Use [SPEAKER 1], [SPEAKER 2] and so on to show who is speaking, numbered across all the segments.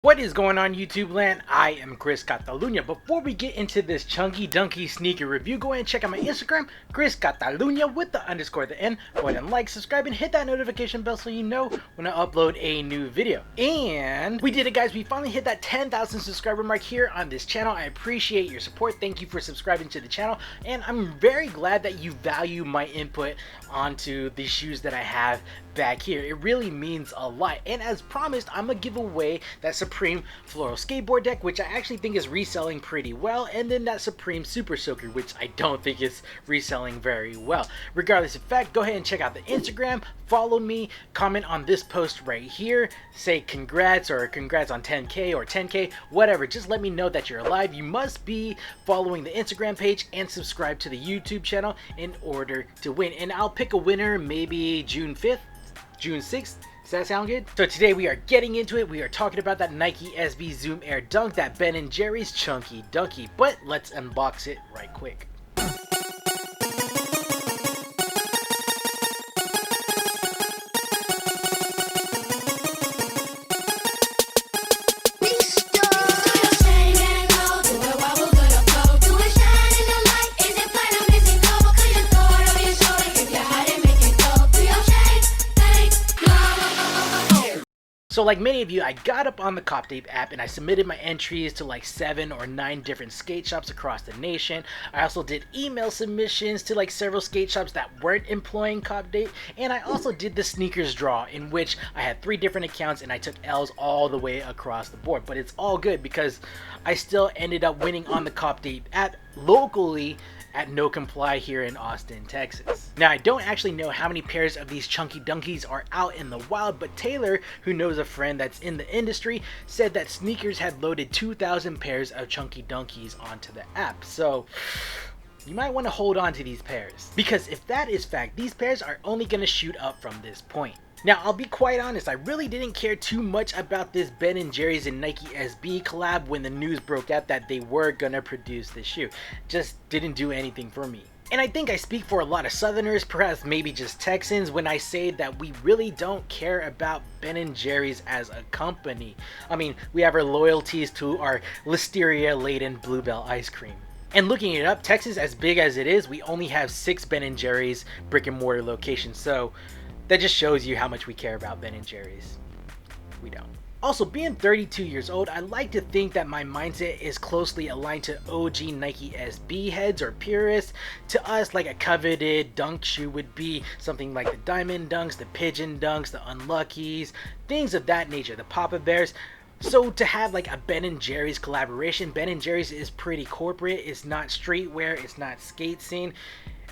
[SPEAKER 1] What is going on, YouTube land? I am Chris Catalunya. Before we get into this Chunky Dunky sneaker review, go ahead and check out my Instagram, Chris Catalunya with the underscore at the end. Go ahead and like, subscribe, and hit that notification bell so you know when I upload a new video. And we did it, guys. We finally hit that 10,000 subscriber mark here on this channel. I appreciate your support. Thank you for subscribing to the channel. And I'm very glad that you value my input onto the shoes that I have back here. It really means a lot. And as promised, I'm gonna give away that Supreme Floral Skateboard Deck, which I actually think is reselling pretty well, and then that Supreme Super Soaker, which I don't think is reselling very well. Regardless of fact, go ahead and check out the Instagram, follow me, comment on this post right here, say congrats or congrats on 10K or 10K, whatever. Just let me know that you're alive. You must be following the Instagram page and subscribe to the YouTube channel in order to win. And I'll pick a winner maybe June 5th, June 6th. Does that sound good? So today we are getting into it. We are talking about that Nike SB Zoom Air Dunk, that Ben & Jerry's Chunky Dunky. But let's unbox it right quick. So like many of you, I got up on the CopDate app and I submitted my entries to like 7 or 9 different skate shops across the nation. I also did email submissions to like several skate shops that weren't employing CopDate. And I also did the sneakers draw, in which I had 3 different accounts and I took L's all the way across the board. But it's all good because I still ended up winning on the CopDate app locally at No Comply here in Austin, Texas. Now, I don't actually know how many pairs of these Chunky Dunkies are out in the wild, but Taylor, who knows a friend that's in the industry, said that Sneakers had loaded 2,000 pairs of Chunky Dunkies onto the app. So you might want to hold on to these pairs, because if that is fact, these pairs are only going to shoot up from this point. Now, I'll be quite honest, I really didn't care too much about this Ben & Jerry's and Nike SB collab when the news broke out that they were gonna produce this shoe. Just didn't do anything for me. And I think I speak for a lot of Southerners, perhaps maybe just Texans, when I say that we really don't care about Ben & Jerry's as a company. I mean, we have our loyalties to our listeria-laden Bluebell ice cream. And looking it up, Texas, as big as it is, we only have 6 Ben & Jerry's brick and mortar locations, so that just shows you how much we care about Ben & Jerry's. We don't. Also, being 32 years old, I like to think that my mindset is closely aligned to OG Nike SB heads or purists. To us, like a coveted dunk shoe would be something like the Diamond Dunks, the Pigeon Dunks, the Unluckies, things of that nature, the Papa Bears. So to have like a Ben & Jerry's collaboration, Ben & Jerry's is pretty corporate, it's not streetwear, it's not skate scene.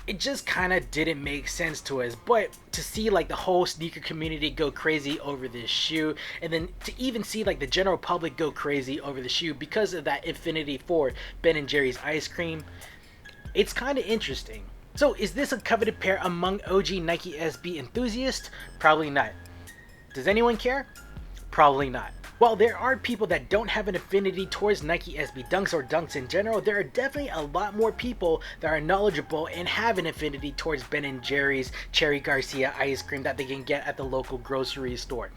[SPEAKER 1] It just kind of didn't make sense to us. But to see like the whole sneaker community go crazy over this shoe, and then to even see like the general public go crazy over the shoe because of that Infinity 4 Ben & Jerry's ice cream, it's kind of interesting. So is this a coveted pair among OG Nike SB enthusiasts? Probably not. Does anyone care? Probably not. While there are people that don't have an affinity towards Nike SB Dunks or Dunks in general, there are definitely a lot more people that are knowledgeable and have an affinity towards Ben & Jerry's Cherry Garcia ice cream that they can get at the local grocery store.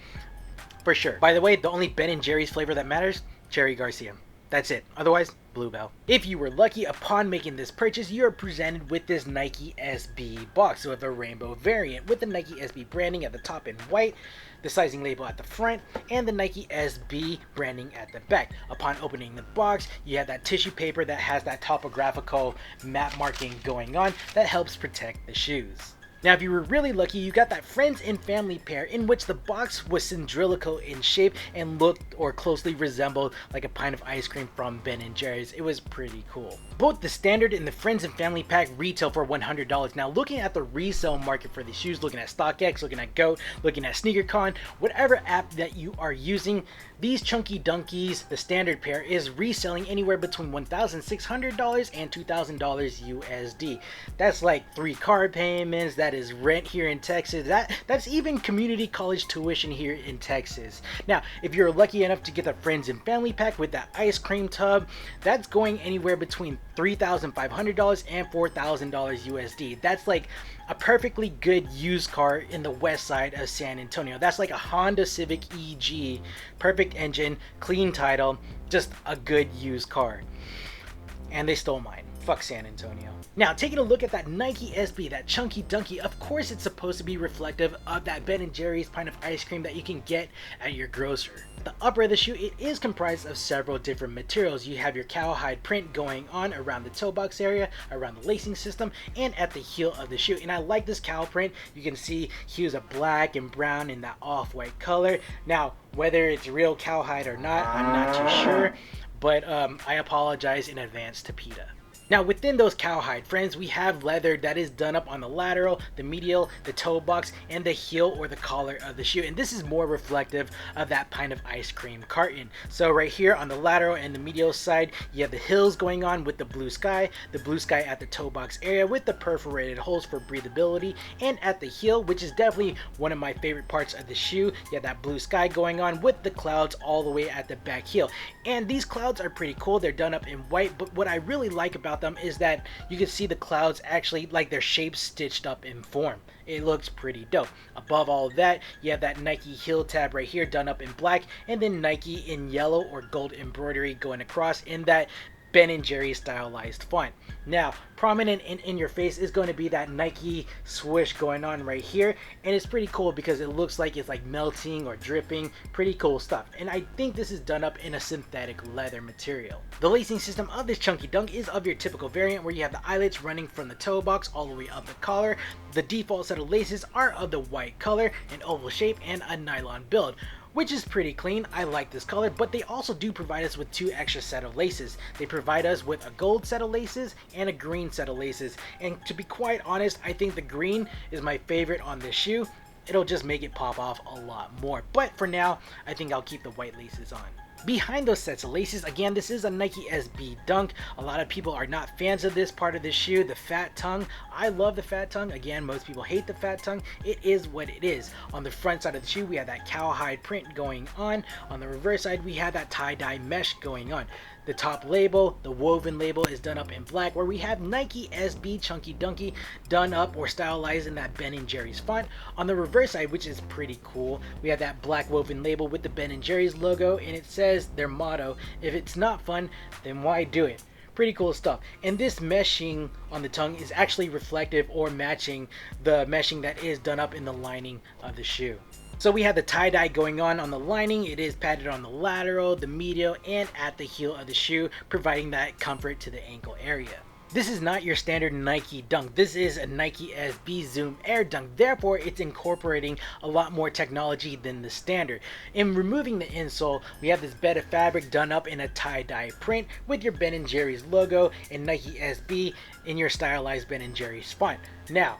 [SPEAKER 1] For sure. By the way, the only Ben & Jerry's flavor that matters, Cherry Garcia. That's it. Otherwise, Bluebell. If you were lucky upon making this purchase, you are presented with this Nike SB box. So with a rainbow variant with the Nike SB branding at the top in white, the sizing label at the front, and the Nike SB branding at the back. Upon opening the box, you have that tissue paper that has that topographical map marking going on that helps protect the shoes. Now, if you were really lucky, you got that friends and family pair in which the box was cylindrical in shape and looked or closely resembled like a pint of ice cream from Ben & Jerry's. It was pretty cool. Both the standard and the friends and family pack retail for $100. Now, looking at the resale market for these shoes, looking at StockX, looking at GOAT, looking at SneakerCon, whatever app that you are using, these Chunky Dunkies, the standard pair, is reselling anywhere between $1,600 and $2,000 USD. That's like 3 car payments, that is rent here in Texas, that's even community college tuition here in Texas. Now, if you're lucky enough to get the friends and family pack with that ice cream tub, that's going anywhere between $3,500 and $4,000 USD. That's like a perfectly good used car in the west side of San Antonio. That's like a Honda Civic EG, perfect engine, clean title, just a good used car. And they stole mine. Fuck San Antonio. Now, taking a look at that Nike SB, that Chunky Dunky, of course it's supposed to be reflective of that Ben & Jerry's pint of ice cream that you can get at your grocer. The upper of the shoe, it is comprised of several different materials. You have your cowhide print going on around the toe box area, around the lacing system, and at the heel of the shoe. And I like this cow print. You can see hues of black and brown in that off-white color. Now, whether it's real cowhide or not, I'm not too sure, but I apologize in advance to PETA. Now, within those cowhide friends, we have leather that is done up on the lateral, the medial, the toe box, and the heel or the collar of the shoe. And this is more reflective of that pint of ice cream carton. So right here on the lateral and the medial side, you have the hills going on with the blue sky at the toe box area with the perforated holes for breathability, and at the heel, which is definitely one of my favorite parts of the shoe, you have that blue sky going on with the clouds all the way at the back heel. And these clouds are pretty cool. They're done up in white, but what I really like about them is that you can see the clouds actually like their shapes stitched up in form. It looks pretty dope. Above all of that, you have that Nike heel tab right here done up in black, and then Nike in yellow or gold embroidery going across in that Ben & Jerry's stylized font. Now, prominent and in your face is going to be that Nike swoosh going on right here, and it's pretty cool because it looks like it's like melting or dripping. Pretty cool stuff, and I think this is done up in a synthetic leather material. The lacing system of this Chunky Dunk is of your typical variant where you have the eyelets running from the toe box all the way up the collar. The default set of laces are of the white color, an oval shape, and a nylon build, which is pretty clean. I like this color, but they also do provide us with 2 extra set of laces. They provide us with a gold set of laces and a green set of laces, and to be quite honest, I think the green is my favorite on this shoe. It'll just make it pop off a lot more, but for now I think I'll keep the white laces on. Behind those sets of laces, again, this is a Nike SB Dunk. A lot of people are not fans of this part of the shoe, the fat tongue. I love the fat tongue. Again, most people hate the fat tongue. It is what it is. On the front side of the shoe, we have that cowhide print going on. On the reverse side, we have that tie-dye mesh going on. The top label, the woven label, is done up in black, where we have Nike SB Chunky Dunky done up or stylized in that Ben & Jerry's font. On the reverse side, which is pretty cool, we have that black woven label with the Ben & Jerry's logo, and it says their motto, "If it's not fun, then why do it?" Pretty cool stuff. And this meshing on the tongue is actually reflective or matching the meshing that is done up in the lining of the shoe. So we have the tie-dye going on the lining. It is padded on the lateral, the medial, and at the heel of the shoe, providing that comfort to the ankle area. This is not your standard Nike Dunk. This is a Nike SB Zoom Air Dunk. Therefore, it's incorporating a lot more technology than the standard. In removing the insole, we have this bed of fabric done up in a tie-dye print with your Ben & Jerry's logo and Nike SB in your stylized Ben & Jerry's font. Now,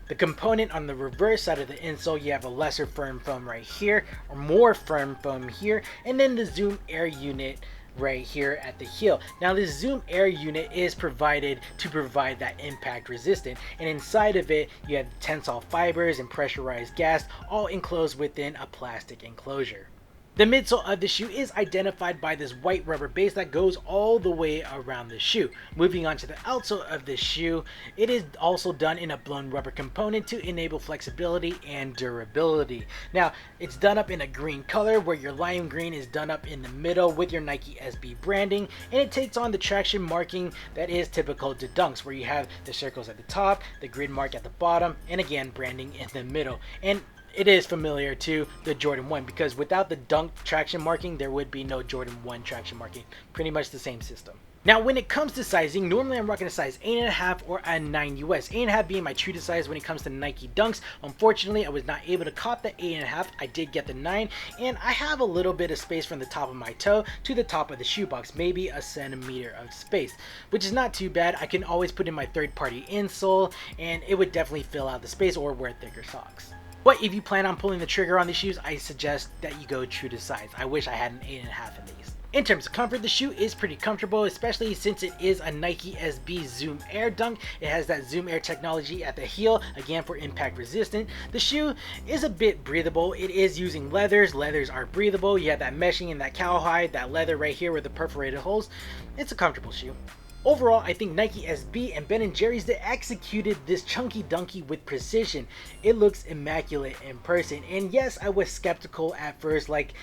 [SPEAKER 1] the component on the reverse side of the insole, you have a lesser firm foam right here, or more firm foam here, and then the Zoom Air unit right here at the heel. Now, this Zoom Air unit is provided to provide that impact resistant, and inside of it you have tensile fibers and pressurized gas, all enclosed within a plastic enclosure. The midsole of the shoe is identified by this white rubber base that goes all the way around the shoe. Moving on to the outsole of the shoe, it is also done in a blown rubber component to enable flexibility and durability. Now, it's done up in a green color where your lime green is done up in the middle with your Nike SB branding, and it takes on the traction marking that is typical to Dunks, where you have the circles at the top, the grid mark at the bottom, and again branding in the middle. And it is familiar to the Jordan 1, because without the Dunk traction marking, there would be no Jordan 1 traction marking. Pretty much the same system. Now, when it comes to sizing, normally I'm rocking a size 8.5 or a 9 US. 8.5 being my true to size when it comes to Nike Dunks. Unfortunately, I was not able to cop the 8.5. I did get the 9, and I have a little bit of space from the top of my toe to the top of the shoebox, maybe a centimeter of space, which is not too bad. I can always put in my third-party insole, and it would definitely fill out the space, or wear thicker socks. But if you plan on pulling the trigger on these shoes, I suggest that you go true to size. I wish I had an 8.5 in these. In terms of comfort, the shoe is pretty comfortable, especially since it is a Nike SB Zoom Air Dunk. It has that Zoom Air technology at the heel, again for impact resistant. The shoe is a bit breathable. It is using leathers. Leathers are breathable. You have that meshing and that cowhide, that leather right here with the perforated holes. It's a comfortable shoe. Overall, I think Nike SB and Ben & Jerry's, they executed this Chunky Dunky with precision. It looks immaculate in person. And yes, I was skeptical at first, like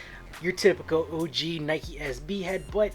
[SPEAKER 1] your typical OG Nike SB head, but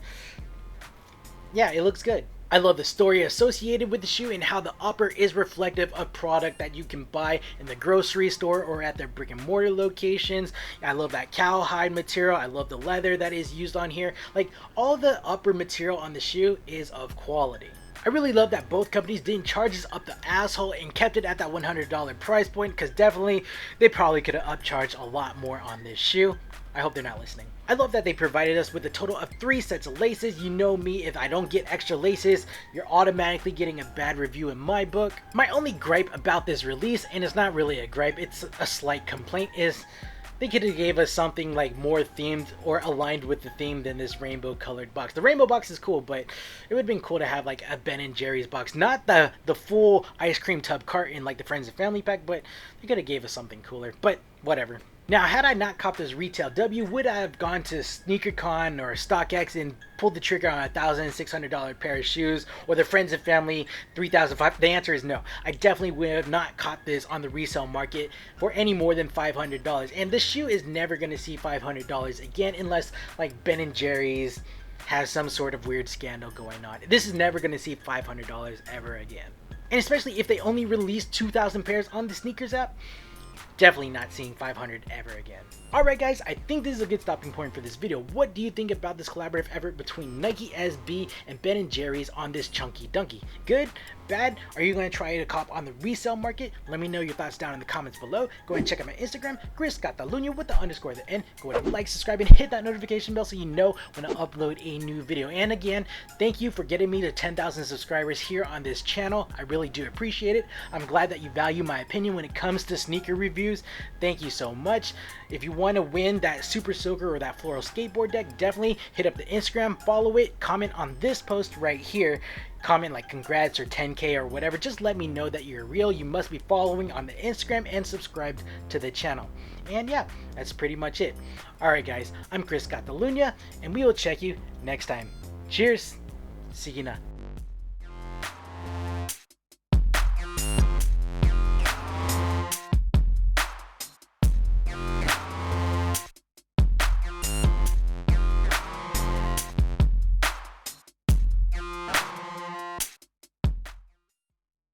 [SPEAKER 1] yeah, it looks good. I love the story associated with the shoe and how the upper is reflective of product that you can buy in the grocery store or at their brick and mortar locations. I love that cowhide material. I love the leather that is used on here. Like, all the upper material on the shoe is of quality. I really love that both companies didn't charge us up the asshole and kept it at that $100 price point, because definitely they probably could have upcharged a lot more on this shoe. I hope they're not listening. I love that they provided us with a total of 3 sets of laces. You know me, if I don't get extra laces, you're automatically getting a bad review in my book. My only gripe about this release, and it's not really a gripe, it's a slight complaint, is they could have gave us something like more themed or aligned with the theme than this rainbow colored box. The rainbow box is cool, but it would have been cool to have like a Ben & Jerry's box, not the full ice cream tub carton like the Friends and Family pack, but they could have gave us something cooler, but whatever. Now, had I not copped this retail W, would I have gone to SneakerCon or StockX and pulled the trigger on a $1,600 pair of shoes, or the Friends and Family $3,500? The answer is no. I definitely would have not caught this on the resale market for any more than $500. And this shoe is never going to see $500 again unless like Ben & Jerry's has some sort of weird scandal going on. This is never going to see $500 ever again. And especially if they only release 2,000 pairs on the sneakers app, definitely not seeing 500 ever again. Alright guys, I think this is a good stopping point for this video. What do you think about this collaborative effort between Nike SB and Ben & Jerry's on this Chunky Dunky? Good? Bad? Are you going to try to cop on the resale market? Let me know your thoughts down in the comments below. Go ahead and check out my Instagram, Chris.Catalunya with the underscore at the end. Go ahead and like, subscribe, and hit that notification bell so you know when I upload a new video. And again, thank you for getting me to 10,000 subscribers here on this channel. I really do appreciate it. I'm glad that you value my opinion when it comes to sneaker reviews. Thank you so much. If you want to win that Super Soaker or that Floral Skateboard deck, definitely hit up the Instagram, follow it, comment on this post right here. Comment like congrats or 10K or whatever. Just let me know that you're real. You must be following on the Instagram and subscribed to the channel. And yeah, that's pretty much it. Alright guys, I'm Chris Catalunya, and we will check you next time. Cheers! See you now.